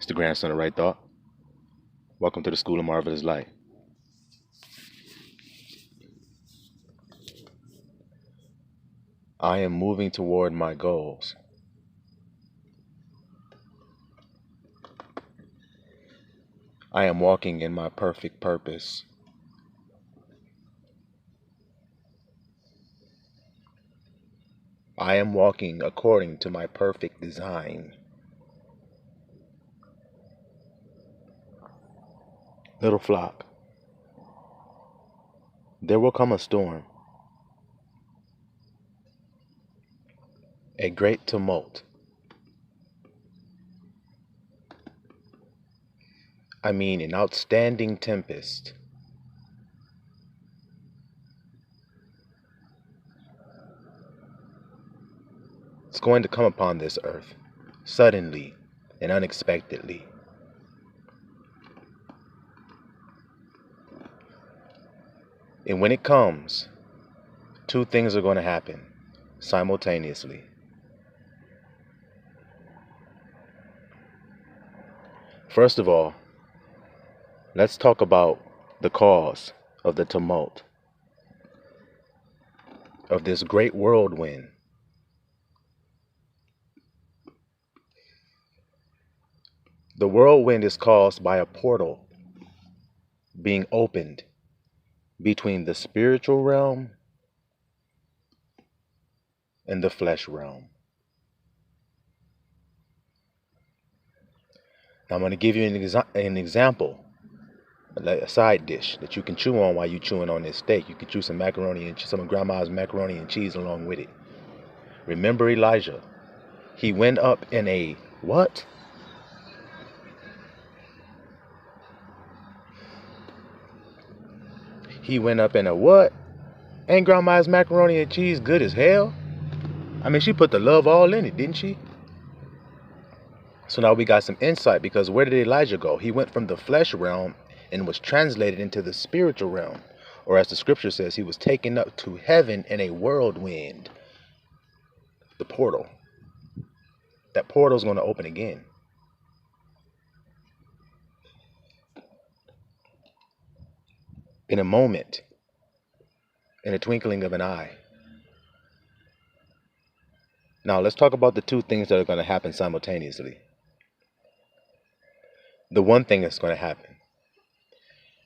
It's the grandson of Right Thought. Welcome to the School of Marvelous Light. I am moving toward my goals. I am walking in my perfect purpose. I am walking according to my perfect design. Little flock, there will come a storm, a great tumult. I mean, an outstanding tempest. It's going to come upon this earth, suddenly and unexpectedly. And when it comes, two things are going to happen simultaneously. First of all, let's talk about the cause of the tumult, of this great whirlwind. The whirlwind is caused by a portal being opened between the spiritual realm and the flesh realm. Now I'm going to give you an example, a side dish that you can chew on while you're chewing on this steak. You can chew some macaroni and some of grandma's macaroni and cheese along with it. Remember Elijah? He went up in a what? He went up in a what? Ain't grandma's macaroni and cheese good as hell? I mean, she put the love all in it, didn't she? So now we got some insight, because where did Elijah go? He went from the flesh realm and was translated into the spiritual realm. Or as the scripture says, he was taken up to heaven in a whirlwind. The portal. That portal is going to open again. In a moment. In a twinkling of an eye. Now let's talk about the two things that are going to happen simultaneously. The one thing that's going to happen.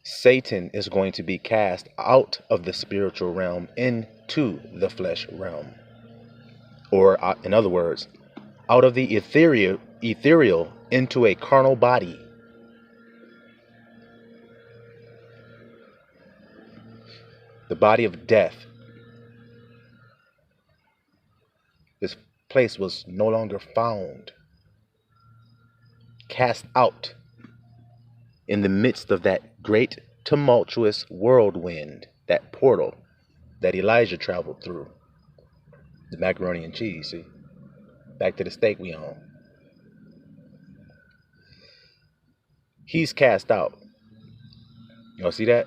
Satan is going to be cast out of the spiritual realm into the flesh realm. Or in other words, out of the ethereal into a carnal body. The body of death. This place was no longer found. Cast out in the midst of that great tumultuous whirlwind, that portal that Elijah traveled through. The macaroni and cheese, see? Back to the steak we own. He's cast out. Y'all see that?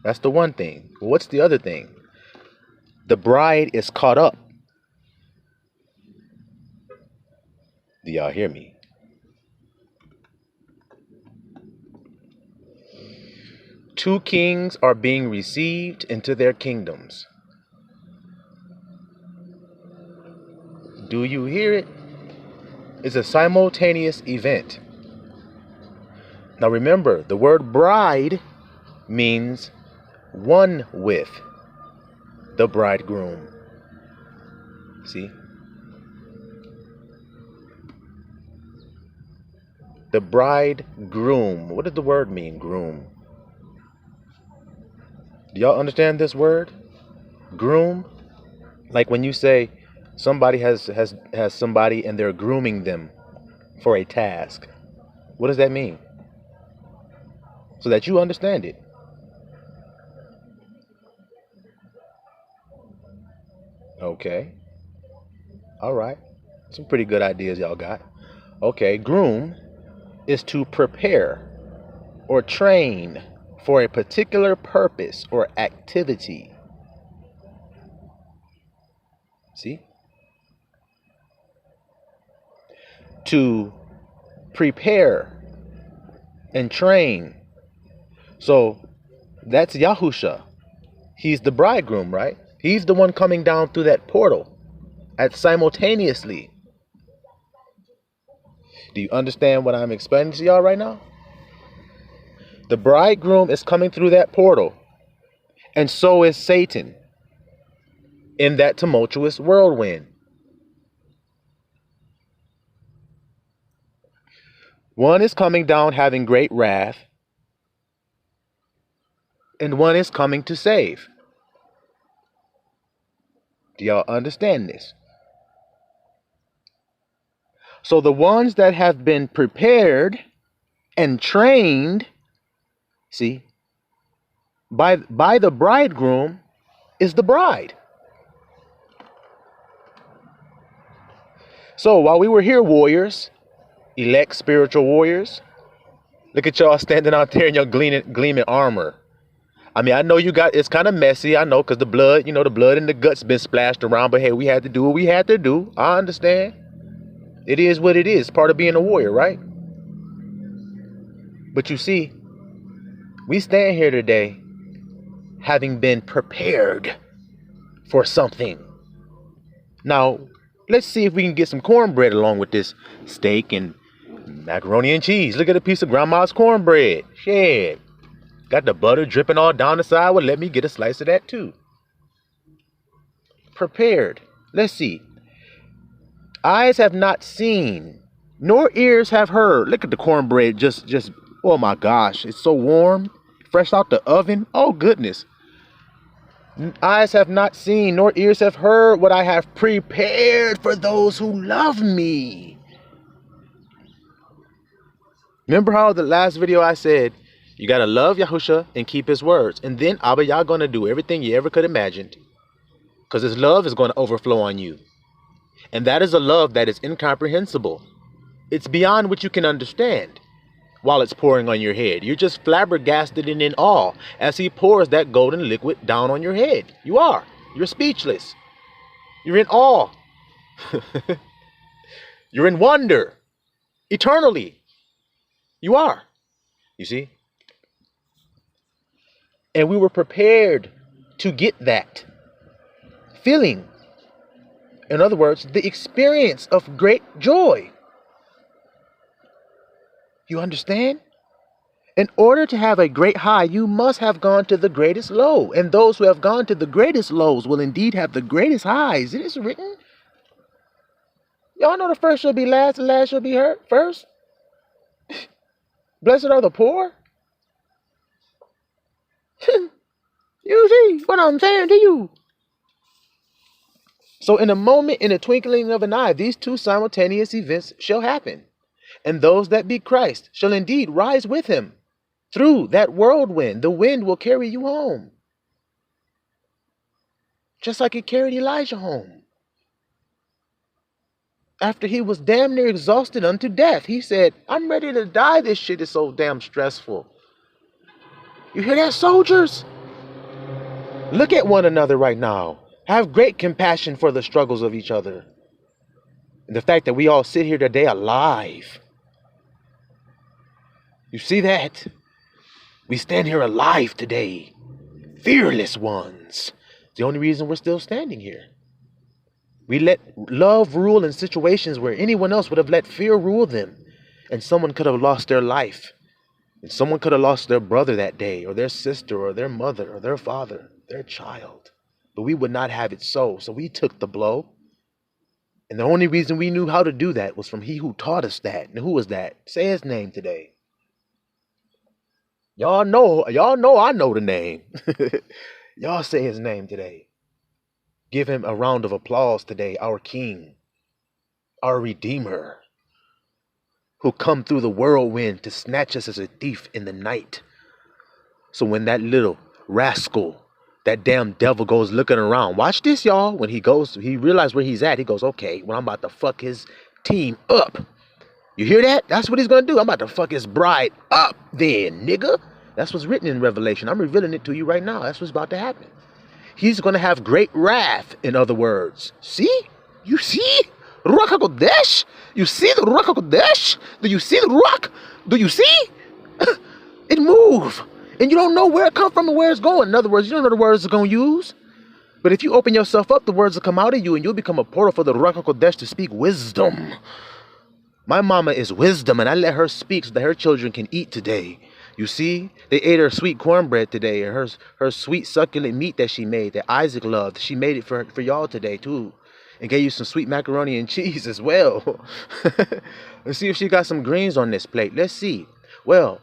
That's the one thing. Well, what's the other thing? The bride is caught up. Do y'all hear me? Two kings are being received into their kingdoms. Do you hear it? It's a simultaneous event. Now remember, the word bride means one with the bridegroom. See? The bridegroom. What does the word mean, groom? Do y'all understand this word? Groom? Like when you say somebody has somebody and they're grooming them for a task. What does that mean? So that you understand it. Okay. All right. Some pretty good ideas y'all got. Okay. Groom is to prepare or train for a particular purpose or activity. See? To prepare and train. So that's Yahusha. He's the bridegroom, right? He's the one coming down through that portal simultaneously. Do you understand what I'm explaining to y'all right now? The bridegroom is coming through that portal, and so is Satan in that tumultuous whirlwind. One is coming down having great wrath, and one is coming to save. Do y'all understand this? So the ones that have been prepared and trained, see, by the bridegroom is the bride. So while we were here, warriors, elect spiritual warriors, look at y'all standing out there in your gleaming armor. I mean, I know you got, it's kind of messy, I know, because the blood, the blood and the guts been splashed around, but hey, we had to do what we had to do. I understand. It is what it is, part of being a warrior, right? But you see, we stand here today having been prepared for something. Now, let's see if we can get some cornbread along with this steak and macaroni and cheese. Look at a piece of grandma's cornbread. Shit. Got the butter dripping all down the side. Well, let me get a slice of that too. Prepared. Let's see. Eyes have not seen, nor ears have heard. Look at the cornbread. Just, oh my gosh. It's so warm. Fresh out the oven. Oh, goodness. Eyes have not seen, nor ears have heard what I have prepared for those who love me. Remember how the last video I said, you got to love Yahusha and keep his words. And then Abba, y'all going to do everything you ever could imagine. Because his love is going to overflow on you. And that is a love that is incomprehensible. It's beyond what you can understand while it's pouring on your head. You're just flabbergasted and in awe as he pours that golden liquid down on your head. You are. You're speechless. You're in awe. You're in wonder. Eternally. You are. You see? And we were prepared to get that feeling. In other words, the experience of great joy. You understand? In order to have a great high, you must have gone to the greatest low. And those who have gone to the greatest lows will indeed have the greatest highs. It is written. Y'all know the first shall be last and last shall be first. Blessed are the poor. You see what I'm saying to you? So in a moment, in a twinkling of an eye, these two simultaneous events shall happen. And those that be Christ shall indeed rise with him through that whirlwind. The wind will carry you home. Just like it carried Elijah home. After he was damn near exhausted unto death, he said, I'm ready to die. This shit is so damn stressful. You hear that, soldiers? Look at one another right now. Have great compassion for the struggles of each other. And the fact that we all sit here today alive. You see that? We stand here alive today. Fearless ones. The only reason we're still standing here. We let love rule in situations where anyone else would have let fear rule them. And someone could have lost their life. And someone could have lost their brother that day, or their sister, or their mother, or their father, their child. But we would not have it so. So we took the blow. And the only reason we knew how to do that was from he who taught us that. And who was that? Say his name today. Y'all know I know the name. Y'all say his name today. Give him a round of applause today, our King, our Redeemer, who come through the whirlwind to snatch us as a thief in the night. So when that little rascal, that damn devil goes looking around, watch this, y'all. When he realizes where he's at, he goes, okay, well, I'm about to fuck his team up. You hear that? That's what he's going to do. I'm about to fuck his bride up then, nigga. That's what's written in Revelation. I'm revealing it to you right now. That's what's about to happen. He's going to have great wrath, in other words. See? You see? Ruach HaKodesh? You see the Ruach HaKodesh? Do you see the Ruach? Do you see? It move. And you don't know where it come from and where it's going. In other words, you don't know the words it's going to use. But if you open yourself up, the words will come out of you and you'll become a portal for the Ruach HaKodesh to speak wisdom. My mama is wisdom, and I let her speak so that her children can eat today. You see, they ate her sweet cornbread today, and her sweet succulent meat that she made, that Isaac loved. She made it for y'all today, too. And gave you some sweet macaroni and cheese as well. Let's see if she got some greens on this plate. Let's see. Well,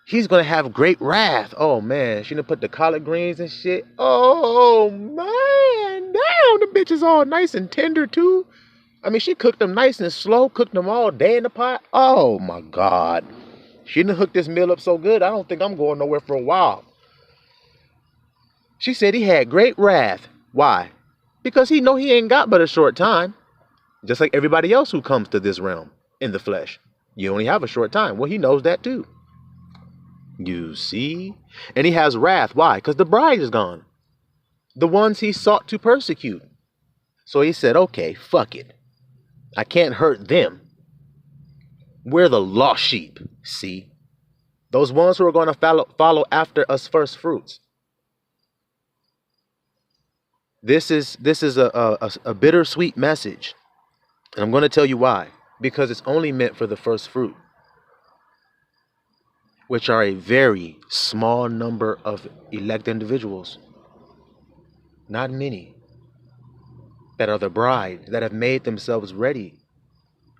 he's going to have great wrath. Oh, man. She done put the collard greens and shit. Oh, man. Damn, the bitch is all nice and tender, too. I mean, she cooked them nice and slow. Cooked them all day in the pot. Oh, my God. She done hooked this meal up so good, I don't think I'm going nowhere for a while. She said he had great wrath. Why? Because he know he ain't got but a short time. Just like everybody else who comes to this realm in the flesh. You only have a short time. Well, he knows that too. You see? And he has wrath. Why? Because the bride is gone. The ones he sought to persecute. So he said, okay, fuck it. I can't hurt them. We're the lost sheep. See? Those ones who are going to follow after us first fruits. This is a bittersweet message. And I'm going to tell you why. Because it's only meant for the first fruit, which are a very small number of elect individuals. Not many. That are the bride, that have made themselves ready.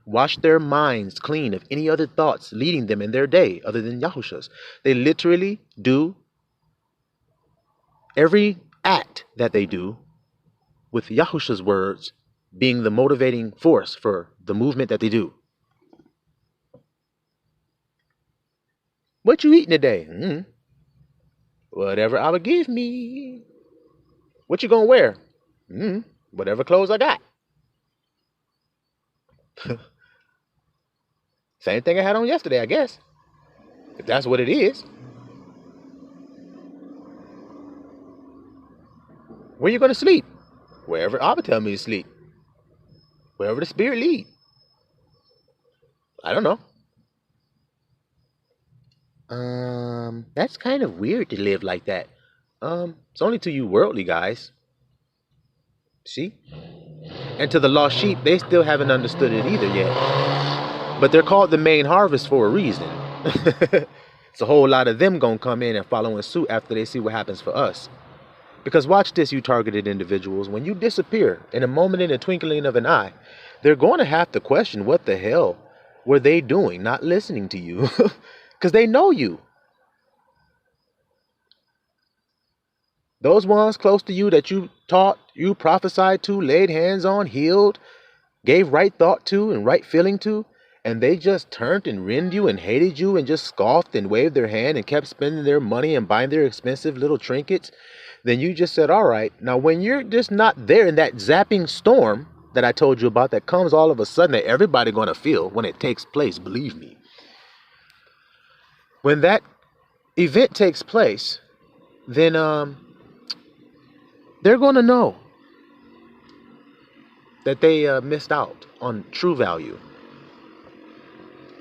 Wash their minds clean of any other thoughts leading them in their day other than Yahusha's. They literally do every act that they do with Yahusha's words being the motivating force for the movement that they do. What you eating today? Whatever Abba give me. What you gonna wear? Whatever clothes I got. Same thing I had on yesterday, I guess. If that's what it is. Where you gonna sleep? Wherever Abba tell me to sleep. Wherever the spirit lead. I don't know. That's kind of weird to live like that. It's only to you worldly guys. See? And to the lost sheep, they still haven't understood it either yet. But they're called the main harvest for a reason. It's a whole lot of them gonna come in and follow in suit after they see what happens for us. Because watch this, you targeted individuals. When you disappear in a moment, in a twinkling of an eye, they're going to have to question what the hell were they doing, not listening to you. Because they know you. Those ones close to you that you taught, you prophesied to, laid hands on, healed, gave right thought to and right feeling to, and they just turned and rend you and hated you and just scoffed and waved their hand and kept spending their money and buying their expensive little trinkets, then you just said, all right, now when you're just not there in that zapping storm that I told you about that comes all of a sudden that everybody going to feel when it takes place, believe me. When that event takes place, then they're going to know that they missed out on true value.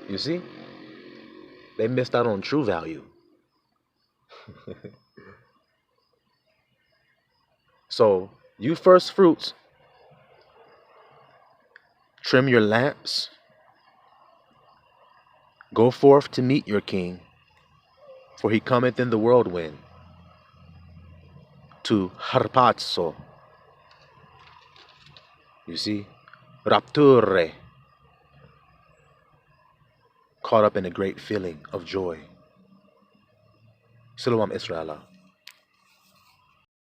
You see? They missed out on true value. So, you first fruits, trim your lamps, go forth to meet your king, for he cometh in the whirlwind, to harpazo. You see? Rapture. Caught up in a great feeling of joy. Shalom Israel.